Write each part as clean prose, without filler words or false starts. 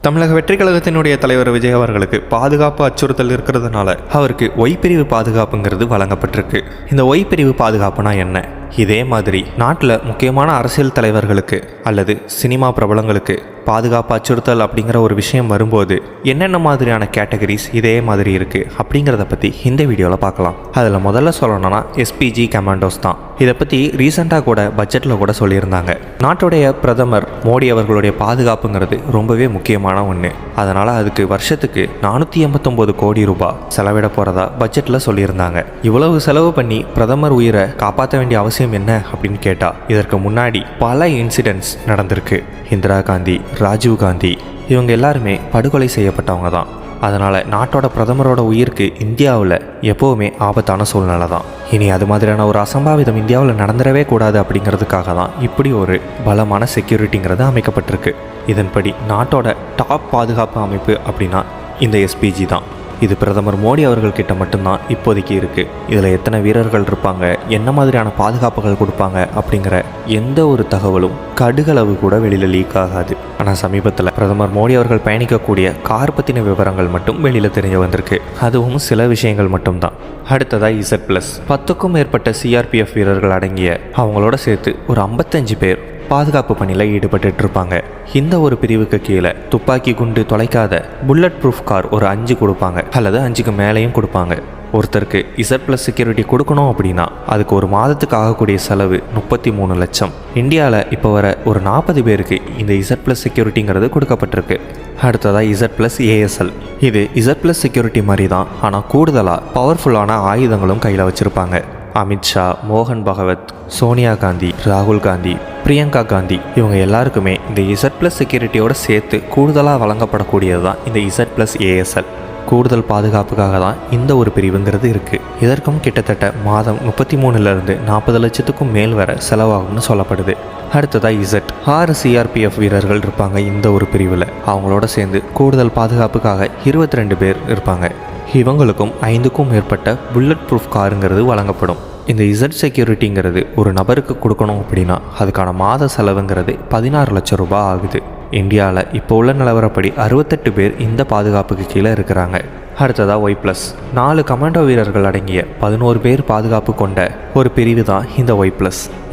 தமிழக வெற்றி கழகத்தினுடைய தலைவர் விஜய் அவர்களுக்கு பாதுகாப்பு அச்சுறுத்தல் இருக்கிறதுனால அவருக்கு ஒய் பிரிவு பாதுகாப்புங்கிறது வழங்கப்பட்டிருக்கு. இந்த ஒய் பிரிவு பாதுகாப்புனா என்ன? இதே மாதிரி நாட்டில் முக்கியமான அரசியல் தலைவர்களுக்கு அல்லது சினிமா பிரபலங்களுக்கு பாதுகாப்பு அச்சுறுத்தல் அப்படிங்கிற ஒரு விஷயம் வரும்போது என்னென்ன மாதிரியான கேட்டகரிஸ் இதே மாதிரி இருக்குது அப்படிங்கிறத பற்றி இந்த வீடியோவில் பார்க்கலாம். அதில் முதல்ல சொல்லணும்னா எஸ்பிஜி கமாண்டோஸ் தான். இதை பற்றி ரீசெண்டாக கூட பட்ஜெட்டில் கூட சொல்லியிருந்தாங்க. நாட்டுடைய பிரதமர் மோடி அவர்களுடைய பாதுகாப்புங்கிறது ரொம்பவே முக்கியமான ஒன்று. அதனால் அதுக்கு வருஷத்துக்கு 489 கோடி ரூபாய் செலவிட போகிறதா பட்ஜெட்டில் சொல்லியிருந்தாங்க. இவ்வளவு செலவு பண்ணி பிரதமர் உயிரை காப்பாற்ற வேண்டிய அவசியம் என்ன அப்படின்னு கேட்டால், இதற்கு முன்னாடி பல இன்சிடென்ட்ஸ் நடந்திருக்கு. இந்திரா காந்தி, ராஜீவ் காந்தி இவங்க எல்லாருமே படுகொலை செய்யப்பட்டவங்க தான். அதனால் நாட்டோட பிரதமரோட உயிருக்கு இந்தியாவில் எப்போவுமே ஆபத்தான சூழ்நிலை தான். இனி அது மாதிரியான ஒரு அசம்பாவிதம் இந்தியாவில் நடந்துடவே கூடாது அப்படிங்கிறதுக்காக தான் இப்படி ஒரு பலமான செக்யூரிட்டிங்கிறது அமைக்கப்பட்டிருக்கு. இதன்படி நாட்டோட டாப் பாதுகாப்பு அமைப்பு அப்படின்னா இந்த எஸ்பிஜி தான். இது பிரதமர் மோடி அவர்கள்கிட்ட மட்டும்தான் இப்போதைக்கு இருக்குது. இதில் எத்தனை வீரர்கள் இருப்பாங்க, என்ன மாதிரியான பாதுகாப்புகள் கொடுப்பாங்க அப்படிங்கிற எந்த ஒரு தகவலும் கடுகளவு கூட வெளியில் லீக் ஆகாது. ஆனால் சமீபத்தில் பிரதமர் மோடி அவர்கள் பயணிக்கக்கூடிய கார் பற்றின விவரங்கள் மட்டும் வெளியில் தெரிய வந்திருக்கு. அதுவும் சில விஷயங்கள் மட்டும்தான். அடுத்ததாக Z+, 10க்கும் மேற்பட்ட சிஆர்பிஎஃப் வீரர்கள் அடங்கிய அவங்களோட சேர்த்து ஒரு 55 பேர் பாதுகாப்பு பணியில் ஈடுபட்டு இருப்பாங்க. இந்த ஒரு பிரிவுக்கு கீழே துப்பாக்கி குண்டு தொலைக்காத புல்லட் ப்ரூஃப் கார் ஒரு 5 கொடுப்பாங்க, அல்லது 5க்கு மேலேயும் கொடுப்பாங்க. ஒருத்தருக்கு Z+ செக்யூரிட்டி கொடுக்கணும் அப்படின்னா அதுக்கு ஒரு மாதத்துக்கு ஆகக்கூடிய செலவு 33 லட்சம். இந்தியாவில் இப்போ வர ஒரு 40 பேருக்கு இந்த Z+ செக்யூரிட்டிங்கிறது கொடுக்கப்பட்டிருக்கு. அடுத்ததாக Z+ ASL. இது Z+ செக்யூரிட்டி மாதிரி தான், ஆனால் கூடுதலாக பவர்ஃபுல்லான ஆயுதங்களும் கையில் வச்சுருப்பாங்க. அமித்ஷா, மோகன் பகவத், சோனியா காந்தி, ராகுல் காந்தி, பிரியங்கா காந்தி இவங்க எல்லாருக்குமே இந்த Z+ செக்யூரிட்டியோட சேர்த்து கூடுதலாக வழங்கப்படக்கூடியது தான் இந்த Z+ ASL. கூடுதல் பாதுகாப்புக்காக தான் இந்த ஒரு பிரிவுங்கிறது இருக்குது. இதற்கும் கிட்டத்தட்ட மாதம் 33லேருந்து 40 லட்சத்துக்கும் மேல் வர செலவாகும்னு சொல்லப்படுது. அடுத்ததாக Z. 6 சிஆர்பிஎஃப் வீரர்கள் இருப்பாங்க இந்த ஒரு பிரிவில். அவங்களோட சேர்ந்து கூடுதல் பாதுகாப்புக்காக 22 பேர் இருப்பாங்க. இவங்களுக்கும் 5க்கும் மேற்பட்ட புல்லட் ப்ரூஃப் காருங்கிறது வழங்கப்படும். இந்த Z செக்யூரிட்டிங்கிறது ஒரு நபருக்கு கொடுக்கணும் அப்படின்னா அதுக்கான மாத செலவுங்கிறது 16 லட்சம் ரூபாய் ஆகுது. இந்தியாவில் இப்போ உள்ள நிலவரப்படி 68 பேர் இந்த பாதுகாப்புக்கு கீழே இருக்கிறாங்க. அடுத்ததாக Y+, 4 கமாண்டோ வீரர்கள் அடங்கிய 11 பேர் பாதுகாப்பு கொண்ட ஒரு பிரிவு தான் இந்த Y+.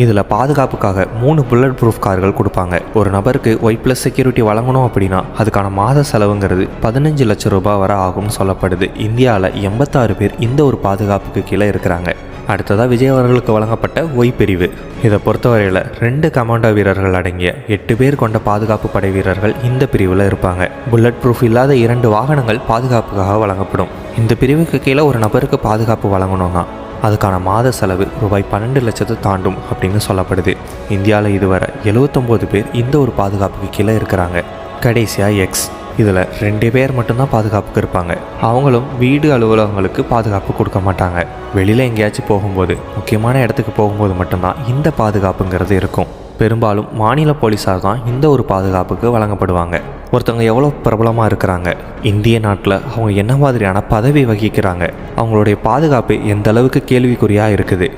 இதில் பாதுகாப்புக்காக 3 புல்லட் ப்ரூஃப் கார்கள் கொடுப்பாங்க. ஒரு நபருக்கு Y+ செக்யூரிட்டி வழங்கணும் அப்படின்னா அதுக்கான மாத செலவுங்கிறது 15 லட்சம் ரூபாய் வரை ஆகும்னு சொல்லப்படுது. இந்தியாவில் 86 பேர் இந்த ஒரு பாதுகாப்புக்கு கீழே இருக்கிறாங்க. அடுத்ததாக விஜய் அவர்களுக்கு வழங்கப்பட்ட ஒய் பிரிவு. இதை பொறுத்தவரையில் 2 கமாண்டோ வீரர்கள் அடங்கிய 8 பேர் கொண்ட பாதுகாப்பு படை வீரர்கள் இந்த பிரிவில் இருப்பாங்க. புல்லட் ப்ரூஃப் இல்லாத 2 வாகனங்கள் பாதுகாப்புக்காக வழங்கப்படும். இந்த பிரிவுக்கு கீழே ஒரு நபருக்கு பாதுகாப்பு வழங்கணும்னா அதுக்கான மாத செலவு ரூபாய் 12 லட்சத்தை தாண்டும் அப்படின்னு சொல்லப்படுது. இந்தியாவில் இதுவரை 79 பேர் இந்த ஒரு பாதுகாப்புக்கு கீழே இருக்கிறாங்க. கடைசியாக X. இதில் 2 பேர் மட்டும்தான் பாதுகாப்புக்கு இருப்பாங்க. அவங்களும் வீடு அலுவலகங்களுக்கு பாதுகாப்பு கொடுக்க மாட்டாங்க. வெளியில் எங்கேயாச்சும் போகும்போது, முக்கியமான இடத்துக்கு போகும்போது மட்டும்தான் இந்த பாதுகாப்புங்கிறது இருக்கும். பெரும்பாலும் மாநில போலீஸார் தான் இந்த ஒரு பாதுகாப்புக்கு வழங்கப்படுவாங்க. ஒருத்தவங்க எவ்வளோ பிரபலமாக இருக்கிறாங்க, இந்திய நாட்டில் அவங்க என்ன மாதிரியான பதவி வகிக்கிறாங்க, அவங்களுடைய பாதுகாப்பு எந்த அளவுக்கு கேள்விக்குறியாக இருக்குது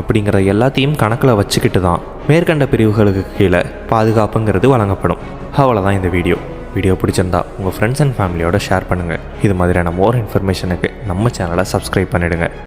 அப்படிங்கிற எல்லாத்தையும் கணக்கில் வச்சுக்கிட்டு தான் மேற்கண்ட பிரிவுகளுக்கு கீழே பாதுகாப்புங்கிறது வழங்கப்படும். அவ்வளோதான் இந்த வீடியோ பிடிச்சிருந்தா உங்கள் ஃப்ரெண்ட்ஸ் அண்ட் ஃபேமிலியோட ஷேர் பண்ணுங்கள். இது மாதிரியான மோர் இன்ஃபர்மேஷனுக்கு நம்ம சேனலை சப்ஸ்கிரைப் பண்ணிவிடுங்க.